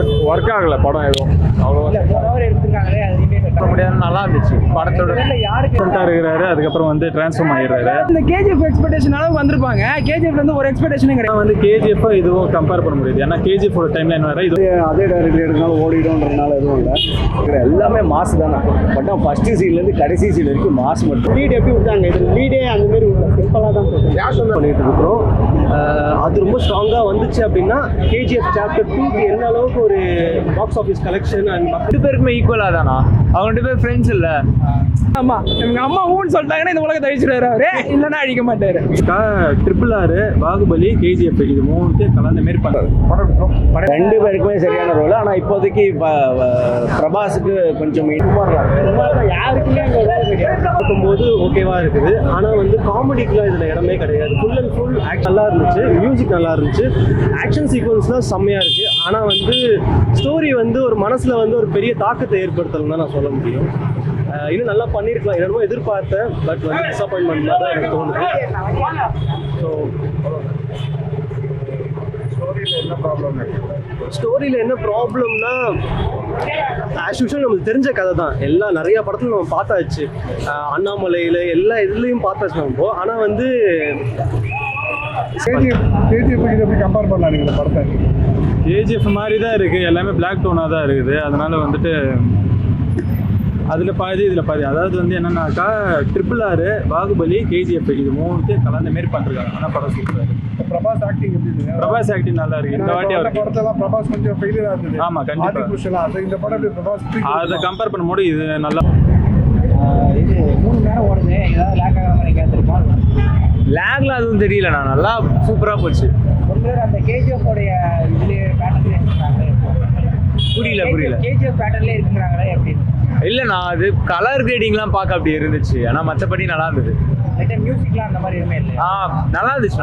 Work ஆகல படம் எதுவும் அவ்வளோ முடியாது. நல்லா இருந்துச்சு படத்தோட இருக்கிறாரு. அதுக்கப்புறம் வந்து டிரான்ஸ்ஃபார்ம் ஆகிடுறாரு. இந்த கேஜிஎஃப் எக்ஸ்பெக்டேஷன் அளவுக்கு வந்திருப்பாங்க. கேஜிஎஃப்ல இருந்து ஒரு எக்ஸ்பெக்டேஷனே கிடையாது. வந்து கேஜிஎஃப் இதுவும் கம்பேர் பண்ண முடியாது. ஏன்னா கேஜிஎஃப் டைம் லைன் வேற, இது அதே டைரக்டர் எடுத்தாலும் ஓடிடும்ன்றதுனால எதுவும் இல்லை. எல்லாமே மாஸ் தானே. பட் ஃபர்ஸ்ட் சீன்லேருந்து கடைசி சீன் வரைக்கும் மாஸ் மட்டும். லீட் எப்படி விட்டாங்க? இது லீடே அந்த மாதிரி சிம்பிளாக தான் பண்ணிட்டு இருக்கிறோம். அது ரொம்ப ஸ்ட்ராங்காக வந்துச்சு அப்படின்னா கேஜிஎஃப் சாப்டர் 2க்கு என்ன அளவுக்கு ஒரு பாக்ஸ் ஆஃபீஸ் கலெக்ஷன் அண்ட் ரெண்டு பேருக்குமே ஈக்குவலாக தானா? அவங்க ரெண்டு பேர் ஃப்ரெண்ட்ஸ் இல்லை. ஆமா, இவங்க அம்மா ஊன்னு சொல்லிட்டாங்கன்னா இந்த உலகத்தை அழிச்சிடுவாரு அவரு, இல்லைன்னா அழிக்க மாட்டாரு. RRR, பாகுபலி, கேஜிஎஃப் இது மூணுத்தையும் கலந்த மாரி பண்ணுறாரு. ரெண்டு பேருக்குமே சரியான ரோல். ஆனால் இப்போதைக்கு பிரபாஸுக்கு கொஞ்சம் யாருக்குமே பார்க்கும்போது ஓகேவா இருக்குது. ஆனால் வந்து காமெடிக்குலாம் இதில் இடமே கிடையாது. ஃபுல் அண்ட் ஃபுல் ஆக்ட் நல்லா இருந்துச்சு, மியூசிக் நல்லா இருந்துச்சு, ஆக்ஷன் சீக்வன்ஸ்லாம் செம்மையாக இருக்குது. ஆனால் வந்து ஸ்டோரி வந்து ஒரு மனசில் வந்து ஒரு பெரிய தாக்கத்தை ஏற்படுத்தலாம் தான் நான் சொல்ல முடியும். இன்னும் நல்லா பண்ணியிருக்கலாம், என்னமோ எதிர்பார்த்தேன். பட் வந்து டிசப்பாயின்மெண்ட் தான் எனக்கு தோணுது. ஸோ ஸ்டோரியில் என்ன ப்ராப்ளம்னா, ஆஸ் யூஷுவல் நமக்கு தெரிஞ்ச கதை தான். எல்லாம் நிறையா படத்தில் நம்ம பார்த்தாச்சு. அண்ணாமலையில் எல்லா இதுலேயும் பார்த்தாச்சு நம்ம. ஆனால் வந்து எப்படி கம்பேர் பண்ணலாம் நீங்கள் படத்தை? கேஜிஎஃப் மாதிரி தான் இருக்குது, எல்லாமே பிளாக் டோனாக தான் இருக்குது. அதனால் வந்துட்டு அதில் பாதி இதில் பாதி. அதாவது வந்து என்னன்னாக்கா RRR, பாகுபலி, கேஜிஎஃப் இது மூணுத்தையும் கலந்த மாரி பண்ணிருக்காங்க. ஆனால் படம் சூப்பராக இருக்குது. பிரபாஸ் ஆக்டிங் எப்படி இருந்தது? பிரபாஸ் ஆக்டிங் நல்லா இருக்கு. இந்த வாட்டி அவர் படத்தெல்லாம் பிரபாஸ் கொஞ்சம் ஃபெயிலியராக இருந்தது. ஆமாம், கண்டிப்பாக. இந்த படம் எப்படி பிரபாஸ் அதை கம்பேர் பண்ணும்போது இது நல்லா. இது 3 மணி நேரம் ஓடுது, ஏதாவது லேக் ஆகிற மாதிரி கேட்டிருப்பான். லேக்லாம் அதுவும் தெரியல. நான் நல்லா சூப்பராக போச்சு. அந்த கேஜிஎஃப் உடைய இதுலேயே பேட்டர்லேயே இருக்கிறாங்களே. புரியல கேஜிஎஃப் பேட்டர்லேயே இருக்கிறாங்களே எப்படி? இல்லை, நான் அது கலர் கிரேடிங்லாம் பார்க்க அப்படி இருந்துச்சு. ஆனால் மற்றபடி நல்லா இருந்தது. மியூசிக்லாம் அந்த மாதிரி எதுவுமே இல்லை. நல்லா இருந்துச்சு.